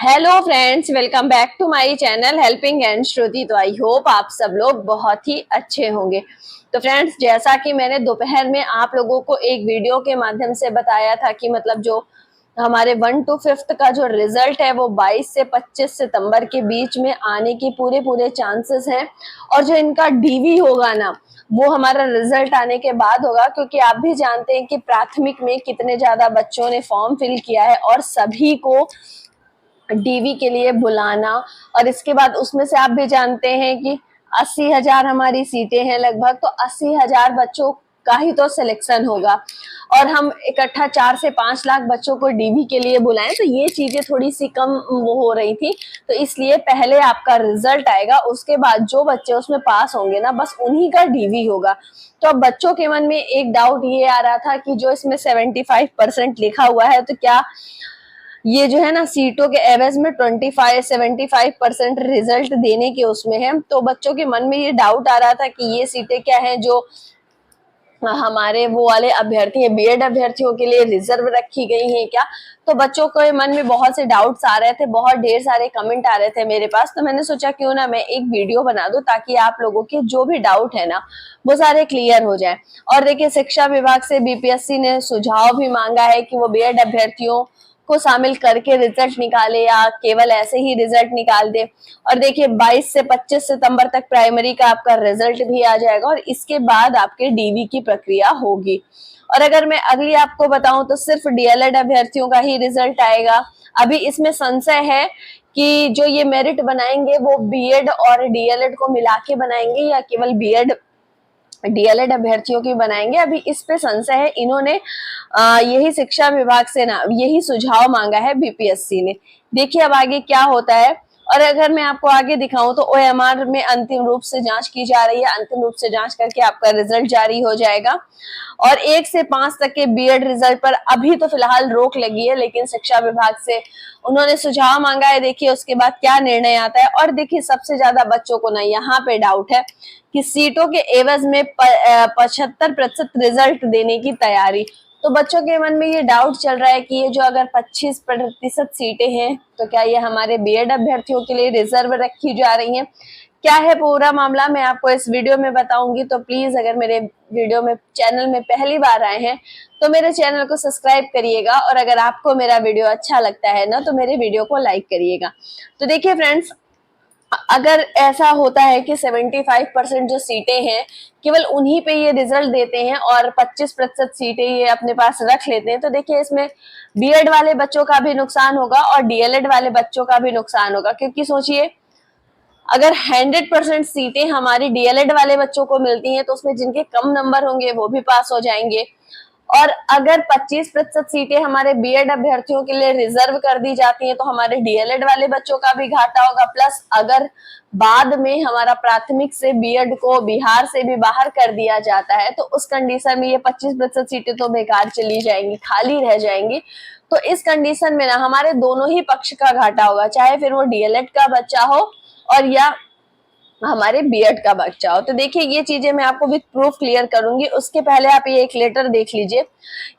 Hello friends, welcome back to my channel helping and Shruti. तो I hope आप सब लोग बहुत ही अच्छे होंगे। तो फ्रेंड्स, जैसा कि मैंने दोपहर में आप लोगों को एक वीडियो के माध्यम से बताया था कि मतलब जो हमारे 1 to 5th का जो रिजल्ट है वो 22 से 25 सितंबर के बीच में आने की पूरे चांसेस हैं। और जो इनका डीवी होगा ना, वो हमारा रिजल्ट आने के बाद होगा, क्योंकि आप भी जानते हैं कि प्राथमिक में कितने ज्यादा बच्चों ने फॉर्म फिल किया है और सभी को डीवी के लिए बुलाना। और इसके बाद उसमें से आप भी जानते हैं कि 80,000 हमारी सीटें हैं लगभग, तो 80,000 बच्चों का ही तो सिलेक्शन होगा। और हम इकट्ठा 4 से 5 लाख बच्चों को डीवी के लिए बुलाएं, तो ये चीजें थोड़ी सी कम वो हो रही थी। तो इसलिए पहले आपका रिजल्ट आएगा, उसके बाद जो बच्चे उसमें पास होंगे ना, बस उन्हीं का डीवी होगा। तो अब बच्चों के मन में एक डाउट ये आ रहा था कि जो इसमें 75% लिखा हुआ है, तो क्या ये जो है ना सीटों के एवज में 75% रिजल्ट देने के उसमें है। तो बच्चों के मन में ये डाउट आ रहा था कि ये सीटें क्या है जो हमारे वो वाले अभ्यर्थी हैं, बीएड अभ्यर्थियों के लिए रिजर्व रखी गई हैं क्या। तो बच्चों के मन में बहुत से डाउट्स आ रहे थे, बहुत ढेर सारे कमेंट आ रहे थे मेरे पास। तो मैंने सोचा क्यों ना मैं एक वीडियो बना दूं, ताकि आप लोगों के जो भी डाउट है ना वो सारे क्लियर हो जाए। और देखिए, शिक्षा विभाग से बीपीएससी ने सुझाव भी मांगा है कि वो बीएड अभ्यर्थियों को शामिल करके रिजल्ट निकाले या केवल ऐसे ही रिजल्ट निकाल दे। और देखिए, 22 से 25 सितंबर तक प्राइमरी का आपका रिजल्ट भी आ जाएगा और इसके बाद आपके डीवी की प्रक्रिया होगी। और अगर मैं अगली आपको बताऊं तो सिर्फ डीएलएड अभ्यर्थियों का ही रिजल्ट आएगा। अभी इसमें संशय है कि जो ये मेरिट बनाएंगे वो बीएड और डीएलएड को मिला के बनाएंगे या केवल बीएड डीएलएड अभ्यर्थियों की बनाएंगे। अभी इस पे संशय है। इन्होंने यही शिक्षा विभाग से ना यही सुझाव मांगा है बीपीएससी ने। देखिए अब आगे क्या होता है। और अगर मैं आपको आगे दिखाऊं तो ओएमआर में अंतिम रूप से जांच की जा रही है। अंतिम रूप से जांच करके आपका रिजल्ट जारी हो जाएगा। और 1 से 5 तक के बीएड रिजल्ट पर अभी तो फिलहाल रोक लगी है, लेकिन शिक्षा विभाग से उन्होंने सुझाव मांगा है। देखिए उसके बाद क्या निर्णय आता है। और देखिए, सबसे ज्यादा बच्चों को ना यहाँ पे डाउट है कि सीटों के एवज में 75% रिजल्ट देने की तैयारी। तो बच्चों के मन में ये डाउट चल रहा है कि ये जो अगर 25% सीटें हैं, तो क्या ये हमारे बीएड अभ्यर्थियों के लिए रिजर्व रखी जा रही हैं। क्या है पूरा मामला, मैं आपको इस वीडियो में बताऊंगी। तो प्लीज अगर मेरे वीडियो में चैनल में पहली बार आए हैं तो मेरे चैनल को सब्सक्राइब करिएगा। और अगर आपको मेरा वीडियो अच्छा लगता है ना, तो मेरे वीडियो को लाइक करिएगा। तो देखिए फ्रेंड्स, अगर ऐसा होता है कि 75% जो सीटें हैं केवल उन्हीं पे ये रिजल्ट देते हैं और 25% सीटें ये अपने पास रख लेते हैं, तो देखिए इसमें बीएड वाले बच्चों का भी नुकसान होगा और डीएलएड वाले बच्चों का भी नुकसान होगा। क्योंकि सोचिए, अगर 100% सीटें हमारी डीएलएड वाले बच्चों को मिलती हैं, तो उसमें जिनके कम नंबर होंगे वो भी पास हो जाएंगे। और अगर 25% सीटें हमारे बीएड अभ्यर्थियों के लिए रिजर्व कर दी जाती हैं, तो हमारे डीएलएड वाले बच्चों का भी घाटा होगा। प्लस अगर बाद में हमारा प्राथमिक से बीएड को बिहार से भी बाहर कर दिया जाता है, तो उस कंडीशन में ये 25% सीटें तो बेकार चली जाएंगी, खाली रह जाएंगी। तो इस कंडीशन में ना हमारे दोनों ही पक्ष का घाटा होगा, चाहे फिर वो डीएलएड का बच्चा हो और या हमारे बीएड का बच्चा हो। तो देखिए, ये चीजें मैं आपको विद प्रूफ क्लियर करूंगी। उसके पहले आप ये एक लेटर देख लीजिए।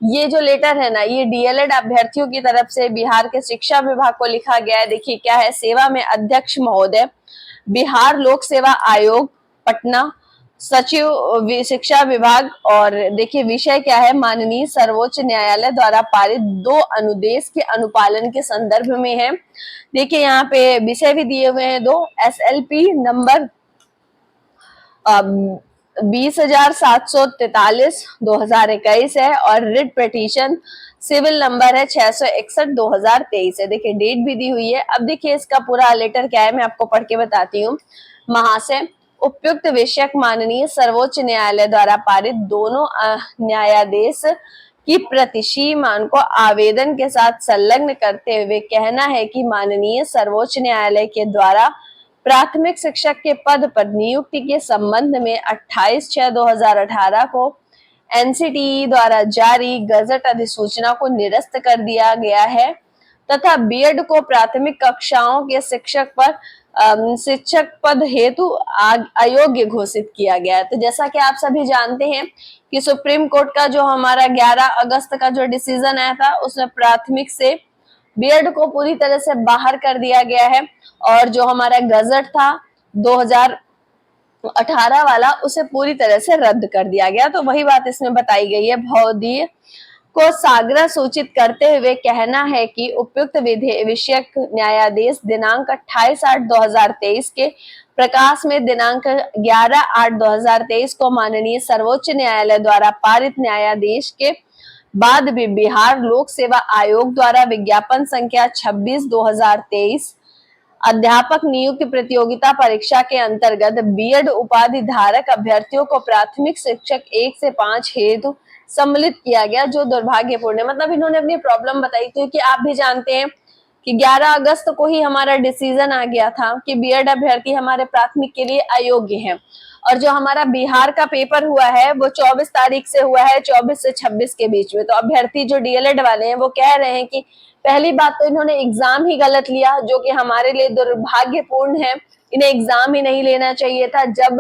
ये जो लेटर है ना, ये डीएलएड अभ्यर्थियों की तरफ से बिहार के शिक्षा विभाग को लिखा गया है। देखिए क्या है, सेवा में अध्यक्ष महोदय, बिहार लोक सेवा आयोग पटना, सचिव शिक्षा विभाग। और देखिए विषय क्या है, माननीय सर्वोच्च न्यायालय द्वारा पारित 2 अनुदेश के अनुपालन के संदर्भ में है। देखिए यहाँ पे विषय भी दिए हुए हैं 2। एसएलपी नंबर 20,743/2021 है और रिट पिटीशन सिविल नंबर है 661/2023 है। देखिए डेट भी दी हुई है। अब देखिए इसका पूरा लेटर क्या है, मैं आपको पढ़ के बताती हूँ। महाशय, उपयुक्त विषयक माननीय सर्वोच्च न्यायालय द्वारा पारित दोनों न्यायाधीश की प्रति मान को आवेदन के साथ संलग्न करते हुए कहना है कि माननीय सर्वोच्च न्यायालय के द्वारा प्राथमिक शिक्षक के पद पर नियुक्ति के संबंध में 28/6/2018 को एनसीटीई द्वारा जारी गजट अधिसूचना को निरस्त कर दिया गया है तथा बीएड को प्राथमिक कक्षाओं के शिक्षक पद हेतु अयोग्य घोषित किया गया है। तो जैसा कि आप सभी जानते हैं कि सुप्रीम कोर्ट का जो हमारा 11 अगस्त का जो डिसीजन आया था, उसमें प्राथमिक से बीएड को पूरी तरह से बाहर कर दिया गया है और जो हमारा गजट था 2018 वाला उसे पूरी तरह से रद्द कर दिया गया। तो वही बात इसमें बताई गई है। भौदीय को साग्रह सूचित करते हुए कहना है कि उपयुक्त विषयक न्यायाधीश दिनांक 28/8/2023 के प्रकाश में दिनांक 11/8/2023 को माननीय सर्वोच्च न्यायालय द्वारा पारित न्यायाधीश के बाद भी बिहार लोक सेवा आयोग द्वारा विज्ञापन संख्या 26/2023 अध्यापक नियुक्ति प्रतियोगिता परीक्षा के अंतर्गत बीएड उपाधि धारक अभ्यर्थियों को प्राथमिक शिक्षक 1 से 5 हेतु सम्मिलित किया गया, जो दुर्भाग्यपूर्ण है। मतलब इन्होंने अपनी प्रॉब्लम बताई, क्योंकि आप भी जानते हैं कि 11 अगस्त को ही हमारा डिसीजन आ गया था कि बीएड अभ्यर्थी हमारे प्राथमिक के लिए अयोग्य हैं। और जो हमारा बिहार का पेपर हुआ है वो 24 तारीख से हुआ है, 24 से 26 के बीच में। तो अभ्यर्थी जो डीएलएड वाले हैं वो कह रहे हैं कि पहली बात तो इन्होंने एग्जाम ही गलत लिया, जो कि हमारे लिए दुर्भाग्यपूर्ण है। इन्हें एग्जाम ही नहीं लेना चाहिए था। जब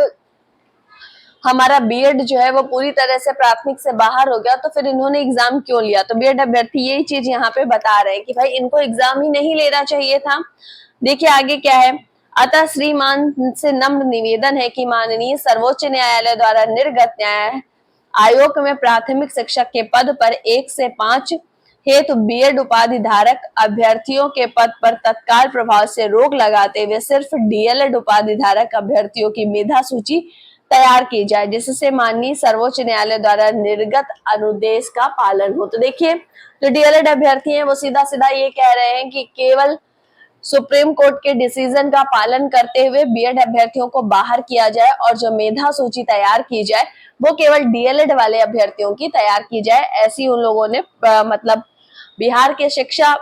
हमारा बीएड जो है वो पूरी तरह से प्राथमिक से बाहर हो गया तो फिर इन्होंने एग्जाम क्यों लिया? तो बीएड अभ्यर्थी यही चीज यहाँ पे बता रहे हैं कि भाई इनको एग्जाम ही नहीं लेना चाहिए था। देखिए आगे क्या है। अतः श्रीमान से नम्र निवेदन है कि माननीय सर्वोच्च न्यायालय द्वारा निर्गत न्याय आयोग में प्राथमिक शिक्षक के पद पर 1 से 5 हेतु बीएड उपाधि धारक अभ्यर्थियों के पद पर तत्काल प्रभाव से रोक लगाते हुए सिर्फ डीएलएड उपाधि धारक अभ्यर्थियों की मेधा सूची तैयार की जाए, जिससे माननीय सर्वोच्च न्यायालय द्वारा निर्गत अनुदेश का पालन हो। तो देखिए जो डीएलएड अभ्यर्थी हैं वो सीधा सीधा ये कह रहे हैं कि केवल सुप्रीम कोर्ट के डिसीजन का पालन करते हुए बीएड अभ्यर्थियों को बाहर किया जाए और जो मेधा सूची तैयार की जाए वो केवल डीएलएड वाले अभ्यर्थियों की तैयार की जाए। ऐसी उन लोगों ने मतलब बिहार के शिक्षा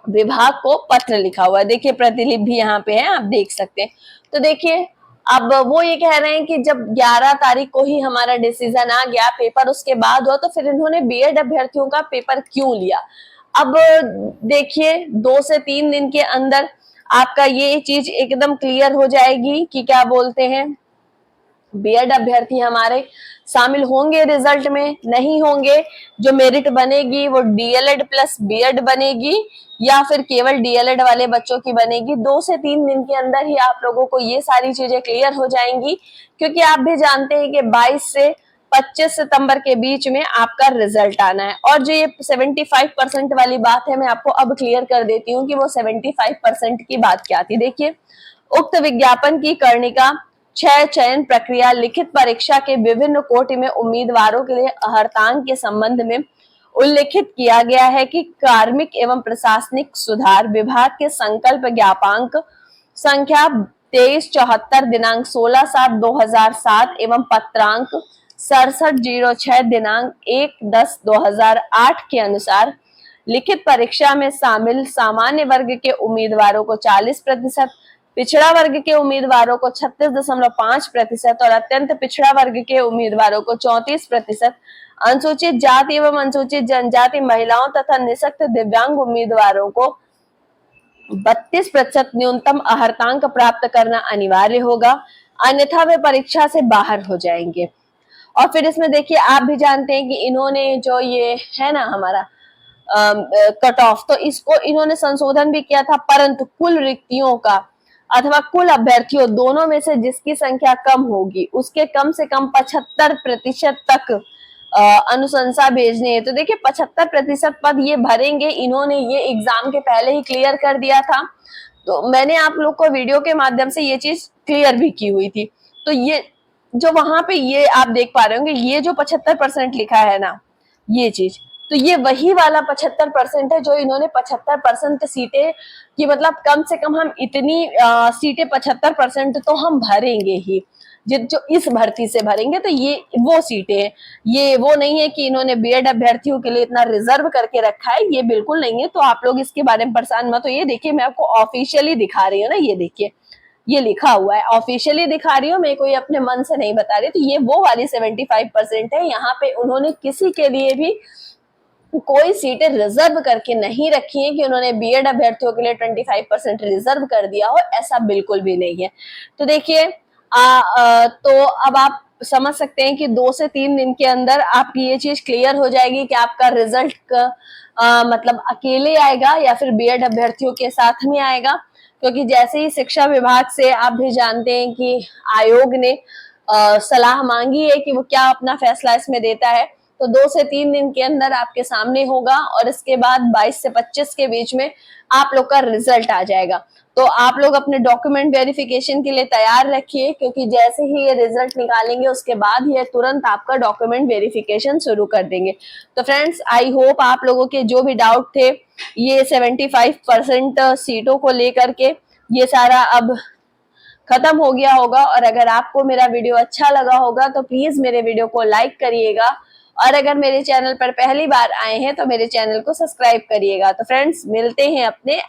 विभाग को पत्र लिखा हुआ है। देखिए प्रतिलिपि भी यहाँ पे है, आप देख सकते हैं। तो देखिए अब वो ये कह रहे हैं कि जब 11 तारीख को ही हमारा डिसीजन आ गया, पेपर उसके बाद हुआ, तो फिर इन्होंने बीएड अभ्यर्थियों का पेपर क्यों लिया? अब देखिए 2 से 3 दिन के अंदर आपका ये चीज एकदम क्लियर हो जाएगी कि क्या बोलते हैं बीएड अभ्यर्थी हमारे शामिल होंगे रिजल्ट में, नहीं होंगे। जो मेरिट बनेगी वो डीएलएड प्लस बीएड बनेगी या फिर केवल डीएलएड वाले बच्चों की बनेगी। 2 से 3 दिन के अंदर ही आप लोगों को ये सारी चीजें क्लियर हो जाएंगी, क्योंकि आप भी जानते हैं कि 22 से 25 सितंबर के बीच में आपका रिजल्ट आना है। और जो ये 75% वाली बात है मैं आपको अब क्लियर कर देती हूँ कि वो 75% की बात क्या थी। देखिए उक्त विज्ञापन की कर्णिका 6 चयन प्रक्रिया लिखित परीक्षा के विभिन्न कोटि में उम्मीदवारों के लिए अर्हतांक के संबंध में उल्लेखित किया गया है कि कार्मिक एवं प्रशासनिक सुधार विभाग के संकल्प ज्ञापांक संख्या 2374 दिनांक 16/7/2007 एवं पत्रांक 6706 दिनांक 1/10/2008 के अनुसार लिखित परीक्षा में शामिल सामान्य वर्ग के उम्मीदवारों को 40%, पिछड़ा वर्ग के उम्मीदवारों को 36.5% और अत्यंत पिछड़ा वर्ग के उम्मीदवारों को 34%, अनुसूचित जाति एवं अनुसूचित जनजाति महिलाओं तथा निःशक्त दिव्यांग उम्मीदवारों को 32% न्यूनतम अर्हतांक प्राप्त करना अनिवार्य होगा, अन्यथा वे परीक्षा से बाहर हो जाएंगे। और फिर इसमें देखिए आप भी जानते हैं कि इन्होंने जो ये है ना हमारा कट ऑफ, तो इसको इन्होंने संशोधन भी किया था, परंतु कुल रिक्तियों का अथवा कुल अभ्यर्थियों दोनों में से जिसकी संख्या कम होगी उसके कम से कम 75% तक अनुशंसा भेजनी है। तो देखिए 75% पद ये भरेंगे, इन्होंने ये एग्जाम के पहले ही क्लियर कर दिया था। तो मैंने आप लोग को वीडियो के माध्यम से ये चीज क्लियर भी की हुई थी। तो ये जो वहां पे ये आप देख पा रहे होंगे, ये जो 75% लिखा है ना ये चीज, तो ये वही वाला 75% है जो इन्होंने 75% सीटें की, मतलब कम से कम हम इतनी सीटें 75% तो हम भरेंगे ही, जो इस भर्ती से भरेंगे। तो ये वो सीटें हैं, ये वो नहीं है कि इन्होंने बीएड अभ्यर्थियों के लिए इतना रिजर्व करके रखा है, ये बिल्कुल नहीं है। तो आप लोग इसके बारे में परेशान मत होइए। देखिए मैं आपको ऑफिशियली दिखा रही हूँ ना, ये देखिए ये लिखा हुआ है, ऑफिशियली दिखा रही हूँ, मैं कोई अपने मन से नहीं बता रही। तो ये वो वाली 75% है, यहाँ पे उन्होंने किसी के लिए भी कोई सीटें रिजर्व करके नहीं रखी है कि उन्होंने बीएड अभ्यर्थियों के लिए 25% रिजर्व कर दिया हो, ऐसा बिल्कुल भी नहीं है। तो देखिए तो अब आप समझ सकते हैं कि 2 से 3 दिन के अंदर आपकी ये चीज क्लियर हो जाएगी कि आपका रिजल्ट मतलब अकेले आएगा या फिर बीएड अभ्यर्थियों के साथ में आएगा। क्योंकि जैसे ही शिक्षा विभाग से आप भी जानते हैं कि आयोग ने सलाह मांगी है कि वो क्या अपना फैसला इसमें देता है, तो 2 से 3 दिन के अंदर आपके सामने होगा और इसके बाद 22 से 25 के बीच में आप लोग का रिजल्ट आ जाएगा। तो आप लोग अपने डॉक्यूमेंट वेरिफिकेशन के लिए तैयार रखिए, क्योंकि जैसे ही ये रिजल्ट निकालेंगे उसके बाद ये तुरंत आपका डॉक्यूमेंट वेरिफिकेशन शुरू कर देंगे। तो फ्रेंड्स, आई होप आप लोगों के जो भी डाउट थे ये 75% सीटों को लेकर के ये सारा अब खत्म हो गया होगा। और अगर आपको मेरा वीडियो अच्छा लगा होगा तो प्लीज मेरे वीडियो को लाइक करिएगा, और अगर मेरे चैनल पर पहली बार आए हैं तो मेरे चैनल को सब्सक्राइब करिएगा। तो फ्रेंड्स, मिलते हैं अपने